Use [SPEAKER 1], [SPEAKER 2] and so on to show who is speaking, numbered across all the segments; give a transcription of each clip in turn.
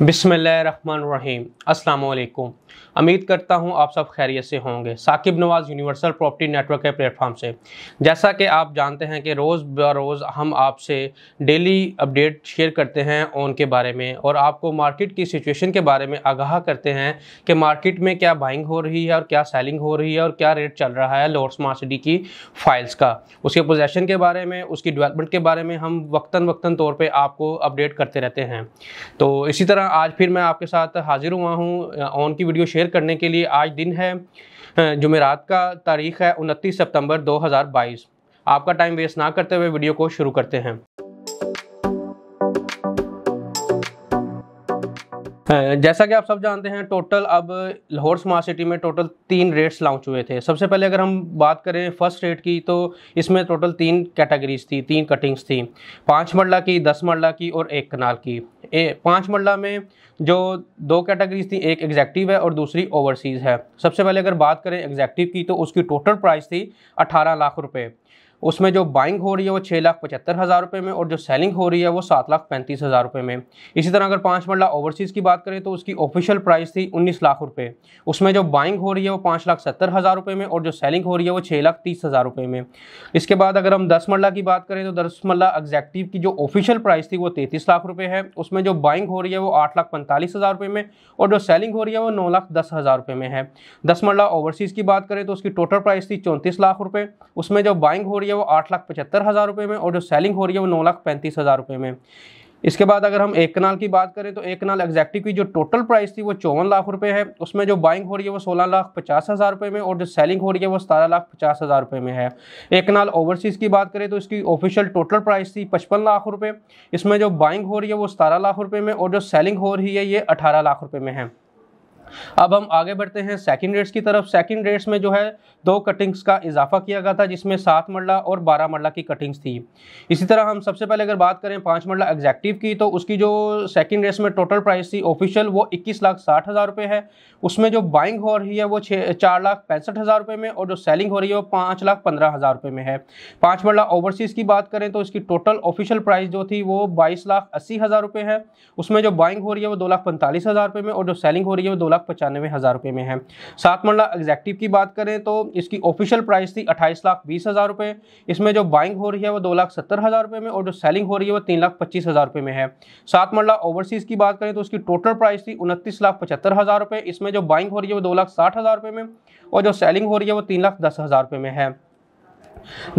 [SPEAKER 1] बिस्मिल्लाहिर्रहमानिर्रहीम। अस्सलाम वालेकुम। उम्मीद करता हूँ आप सब खैरियत से होंगे। साकिब नवाज़ यूनिवर्सल प्रॉपर्टी नेटवर्क के प्लेटफॉर्म से जैसा कि आप जानते हैं कि रोज़ ब रोज़ हम आपसे डेली अपडेट शेयर करते हैं ऑन के बारे में और आपको मार्केट की सिचुएशन के बारे में आगाह करते हैं कि मार्केट में क्या बाइंग हो रही है और क्या सेलिंग हो रही है और क्या रेट चल रहा है लाहौर स्मार्ट सिटी की फाइल्स का, उसके पोजेसन के बारे में, उसकी डेवलपमेंट के बारे में हम वक्तन तौर पर आपको अपडेट करते रहते हैं। तो इसी तरह आज फिर मैं आपके साथ हाजिर हुआ हूँ ऑन की वीडियो शेयर करने के लिए। आज दिन है जुमेरात का, तारीख है 29 सितंबर 2022। आपका टाइम वेस्ट ना करते हुए वीडियो को शुरू करते हैं। जैसा कि आप सब जानते हैं, टोटल अब लाहौर स्मार्ट सिटी में टोटल 3 रेट्स लॉन्च हुए थे। सबसे पहले अगर हम बात करें फर्स्ट रेट की, तो इसमें टोटल 3 कैटेगरीज थी, 3 कटिंग्स थी, 5 मरला की, 10 मरला की और 1 कनाल की। 5 मरला में जो 2 कैटेगरीज थी, एक एग्जैक्टिव है और दूसरी ओवरसीज़ है। सबसे पहले अगर बात करें एग्जैक्टिव की, तो उसकी टोटल प्राइस थी 18 लाख रुपये। उसमें जो बाइंग हो रही है वो 6,75,000 रुपये में और जो सेलिंग हो रही है वो 7,35,000 रुपये में। इसी तरह अगर 5 मरला ओवरसीज़ की बात करें तो उसकी ऑफिशियल प्राइस थी 19 लाख रुपये। उसमें जो बाइंग हो रही है वो 5,70,000 रुपये में और जो सेलिंग हो रही है वो 6,30,000 रुपये में। इसके बाद अगर हम 10 मरला की बात करें तो 10 मरला एग्जैक्टिव की जो ऑफिशियल प्राइस थी वो 33 लाख रुपये है। उसमें जो बाइंग हो रही है वो 8,45,000 रुपये में और जो सेलिंग हो रही है वो 9,10,000 रुपये में है। 10 मरला ओवरसीज़ की बात करें तो उसकी टोटल प्राइस थी 34 लाख रुपये। उसमें जो बाइंग हो रही है वो 8,75,000 रुपये में और जो सेलिंग हो रही है वो 9,35,000 रुपये में। इसके बाद अगर हम 1 कनाल की बात करें तो 1 कनाल एग्जैक्टिव की जो टोटल प्राइस थी वो 54 लाख रुपये है। उसमें जो बाइंग हो रही है वो 16,50,000 रुपये में और जो सेलिंग हो रही है वो 17,50,000 रुपये में है। 1 कनाल ओवरसीज़ की बात करें तो इसकी ऑफिशियल टोटल प्राइस थी 55 लाख रुपये। इसमें जो बाइंग हो रही है वो 17 लाख रुपये में और जो सेलिंग हो रही है ये 18 लाख रुपये में है। अब हम आगे बढ़ते हैं सेकंड रेट्स की तरफ। सेकंड रेट्स में जो है 2 कटिंग्स का इजाफा किया गया था, जिसमें 7 मरला और 12 मरला की कटिंग्स थी। इसी तरह हम सबसे पहले अगर बात करें 5 मरला एग्जैक्टिव की, तो उसकी जो सेकंड रेट्स में टोटल प्राइस थी ऑफिशियल वो 21,60,000 रुपये है। उसमें जो बाइंग हो रही है वो 4,65,000 रुपये में और जो सेलिंग हो रही है वो 5,15,000 रुपये में है। 5 मरला ओवरसीज़ की बात करें तो इसकी टोटल ऑफिशियल प्राइस जो थी वो 22,80,000 रुपये है। उसमें जो बाइंग हो रही है वो 2,45,000 रुपये में और जो सेलिंग हो रही है वो 2,95,000 रुपये में है। 7 मरला एग्जैक्टिव की बात करें तो इसकी ऑफिशियल प्राइस थी 28,20,000 रुपये। इसमें जो बाइंग हो रही है वो 2,70,000 रुपये में और जो सेलिंग हो रही है वो 3,25,000 रुपये में है। 7 मरला ओवरसीज़ की बात करें तो उसकी टोटल प्राइस थी 29,75,000 रुपये। इसमें जो बाइंग हो रही है वो 2,60,000 रुपये में और जो सेलिंग हो रही है वो 3,10,000 रुपये में है।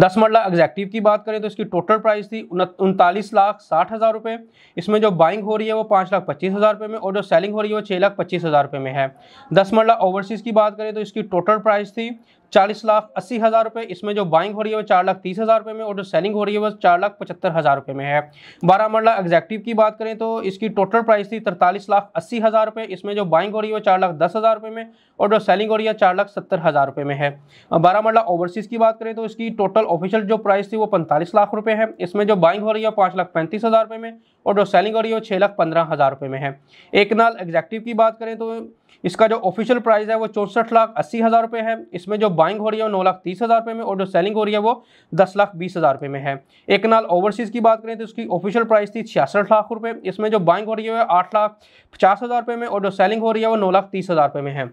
[SPEAKER 1] 10 मरला एग्जैक्टिव की बात करें तो इसकी टोटल प्राइस थी 39,60,000 रुपये। इसमें जो बाइंग हो रही है वो 5,25,000 रुपये में और जो सेलिंग हो रही है वो 6,25,000 रुपये में है। 10 मरला ओवरसीज़ की बात करें तो इसकी टोटल प्राइस थी 40,80,000 रुपये। इसमें जो बाइंग हो रही है वो 4,30,000 रुपये में और जो सेलिंग हो रही है वो 4,75,000 रुपये में है। 12 मरला एग्जैक्टिव की बात करें तो इसकी टोटल प्राइस थी 43,80,000 रुपये। इसमें जो बाइंग हो रही है वो 4,10,000 रुपये में और जो सेलिंग हो रही है 4,70,000 रुपये में है। 12 मरला ओवरसीज़ की बात करें तो इसकी टोटल ऑफिशियल जो प्राइस थी वो 45 लाख रुपये है। इसमें जो बाइंग हो रही है 5,35,000 रुपये में और जो सेलिंग हो रही है वो 6,15,000 रुपये में है। 1 कनाल एग्जैक्टिव की बात करें तो इसका जो ऑफिशियल प्राइस है वो 64,80,000 रुपये है। इसमें जो बाइंग हो रही है वो 9,30,000 रुपये में और जो सेलिंग हो रही है वो 10,20,000 रुपये में है। 1 कनाल ओवरसीज़ की बात करें तो उसकी ऑफिशियल प्राइस थी 66 लाख रुपये। इसमें जो बाइंग हो रही है 8,50,000 रुपये में और जो सेलिंग हो रही है वो 9,30,000 रुपये में है।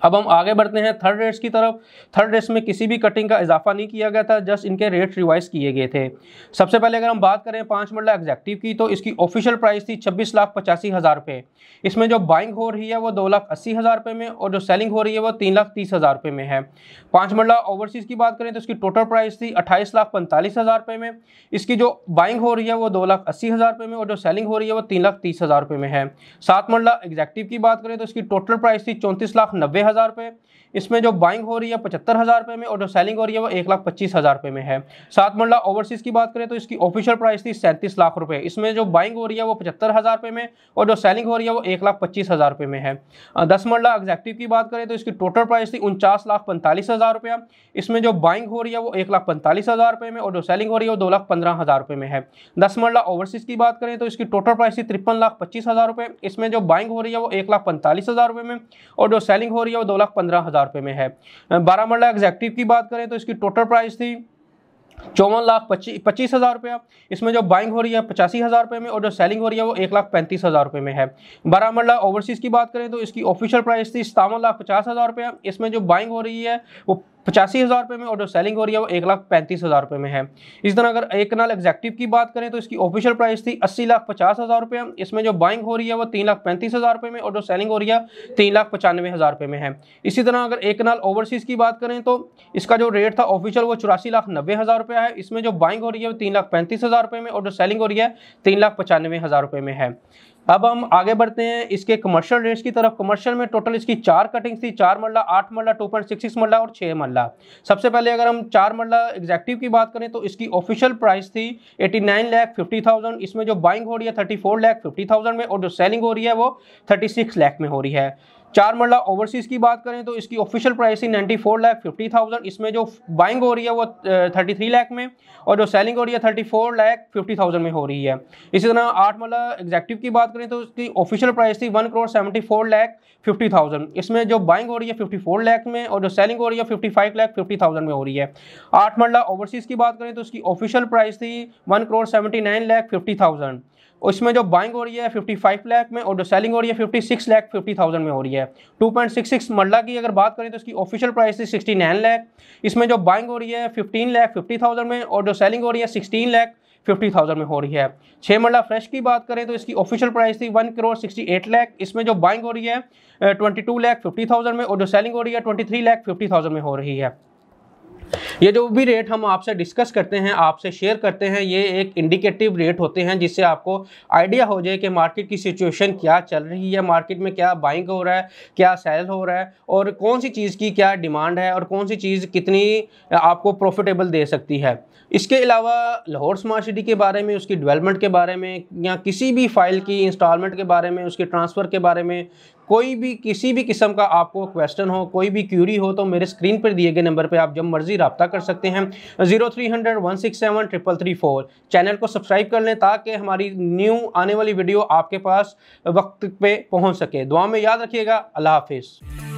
[SPEAKER 1] अब हम आगे बढ़ते हैं थर्ड रेट्स की तरफ। थर्ड रेट्स में किसी भी कटिंग का इजाफा नहीं किया गया था, जस्ट इनके रेट रिवाइज किए गए थे। सबसे पहले अगर हम बात करें 5 मरला एग्जैक्टिव की, तो इसकी ऑफिशियल प्राइस थी 26,85,000 रुपये। इसमें जो बाइंग हो रही है वो 2,80,000 रुपये में और जो सेलिंग हो रही है वो 3,30,000 रुपये में है। 5 मरला ओवरसीज़ की बात करें तो इसकी टोटल प्राइस थी 28,45,000 रुपये में। इसकी जो बाइंग हो रही है वो 2,80,000 रुपये में और जो सेलिंग हो रही है वो 3,30,000 रुपये में है। 7 मरला एग्जैक्टिव की बात करें तो इसकी टोटल प्राइस थी 34,90,000 रुपये। इसमें जो बाइंग हो रही है 75,000 रुपये में और जो सेलिंग हो रही है वो 1,25,000 रुपये में है। 7 मरला ओवरसीज़ की बात करें तो इसकी ऑफिशियल प्राइस थी 37 लाख रुपये। इसमें जो बाइंग हो रही है वो 75,000 रुपये में और जो सेलिंग हो रही है वो 1,25,000 रुपये में है। 10 मरला एग्जैक्टिव की बात करें तो इसकी टोटल प्राइस थी 49,45,000 रुपया। इसमें जो बाइंग हो रही है वो 1,45,000 रुपये में और जो सेलिंग हो रही है वो 2,15,000 रुपये में है। 10 मरला ओवरसीज़ की बात करें तो इसकी टोटल प्राइस थी 53,25,000 रुपये। इसमें जो बाइंग हो रही है वो 1,45,000 रुपये में और जो सेलिंग हो रही है वो 2,15,000 रुपये में है। 12 मरला एग्जैक्टिव की बात करें तो इसकी टोटल प्राइस थी 54,25,25,000 रुपया। इसमें जो बाइंग हो रही है 85,000 रुपये में और जो सेलिंग हो रही है वो 1,35,000 रुपये में है। 12 मरला ओवरसीज़ की बात करें तो इसकी ऑफिशियल प्राइस थी 57,50,000 रुपया। इसमें जो बाइंग हो रही है वो 85,000 रुपये में और जो सेलिंग हो रही है वो 1,35,000 रुपये में है। इस तरह अगर एक कनाल एग्जैक्टिव की बात करें तो इसकी ऑफिशियल प्राइस थी 80,50,000 रुपये। इसमें जो बाइंग हो रही है वो 3,35,000 रुपये में और जो सेलिंग हो रही है 3,95,000 रुपये में है। इसी तरह अगर एक कनाल ओवरसीज़ की बात करें तो इसका जो रेट था ऑफिशियल वो 84,90,000 रुपया है। इसमें जो बाइंग हो रही है वो 3,35,000 रुपये में और जो सेलिंग हो रही है 3,95,000 रुपये में है। अब हम आगे बढ़ते हैं इसके कमर्शियल रेट्स की तरफ। कमर्शियल में टोटल इसकी 4 कटिंग्स थी, 4 मरला, 8 मरला, 2.66 मरला और 6 मरला। सबसे पहले अगर हम 4 मरला एग्जैक्टिव की बात करें तो इसकी ऑफिशियल प्राइस थी 89,50,000। इसमें जो बाइंग हो रही है 34,50,000 में और जो सेलिंग हो रही है वो 36 लाख में हो रही है। 4 मरला ओवरसीज़ की बात करें तो इसकी ऑफिशियल प्राइस थी 94,50,000। इसमें जो बाइंग हो रही है वो 33 लाख में और जो सेलिंग हो रही है 34,50,000 में हो रही है। इसी तरह 8 मरला एग्जैक्टिव की बात करें तो इसकी ऑफिशियल प्राइस थी 1,74,50,000। इसमें जो बाइंग हो रही है 54 लाख में और जो सेलिंग हो रही है 55,50,000 में हो रही है। 8 मरला ओवरसीज़ की बात करें तो इसकी ऑफिशियल प्राइस थी 1,79,50,000। इसमें जो बाइंग हो रही है 55 लाख में और जो सेलिंग हो रही है 56,50,000 में हो रही है। 2.66 मरला की अगर बात करें तो इसकी ऑफिशियल प्राइस थी 69 लाख। इसमें जो बाइंग हो रही है 15,50,000 में और जो सेलिंग हो रही है 16,50,000 में हो रही है। 6 मरला फ्रेश की बात करें तो इसकी ऑफिशियल प्राइस थी 1,68 लाख। इसमें जो बाइंग हो रही है 22,50,000 में और जो सेलिंग हो रही है 23,50,000 में हो रही है। ये जो भी रेट हम आपसे डिस्कस करते हैं, आपसे शेयर करते हैं, ये एक इंडिकेटिव रेट होते हैं जिससे आपको आइडिया हो जाए कि मार्केट की सिचुएशन क्या चल रही है, मार्केट में क्या बाइंग हो रहा है, क्या सेल हो रहा है और कौन सी चीज़ की क्या डिमांड है और कौन सी चीज़ कितनी आपको प्रॉफिटेबल दे सकती है। इसके अलावा लाहौर स्मार्ट सिटी के बारे में, उसकी डेवलपमेंट के बारे में या किसी भी फाइल की इंस्टॉलमेंट के बारे में, उसके ट्रांसफ़र के बारे में कोई भी किसी भी किस्म का आपको क्वेश्चन हो, कोई भी क्यूरी हो तो मेरे स्क्रीन पर दिए गए नंबर पे आप जब मर्जी रब्ता कर सकते हैं 0300 167 334। चैनल को सब्सक्राइब कर लें ताकि हमारी न्यू आने वाली वीडियो आपके पास वक्त पे पहुंच सके। दुआ में याद रखिएगा। अल्लाह हाफिज़।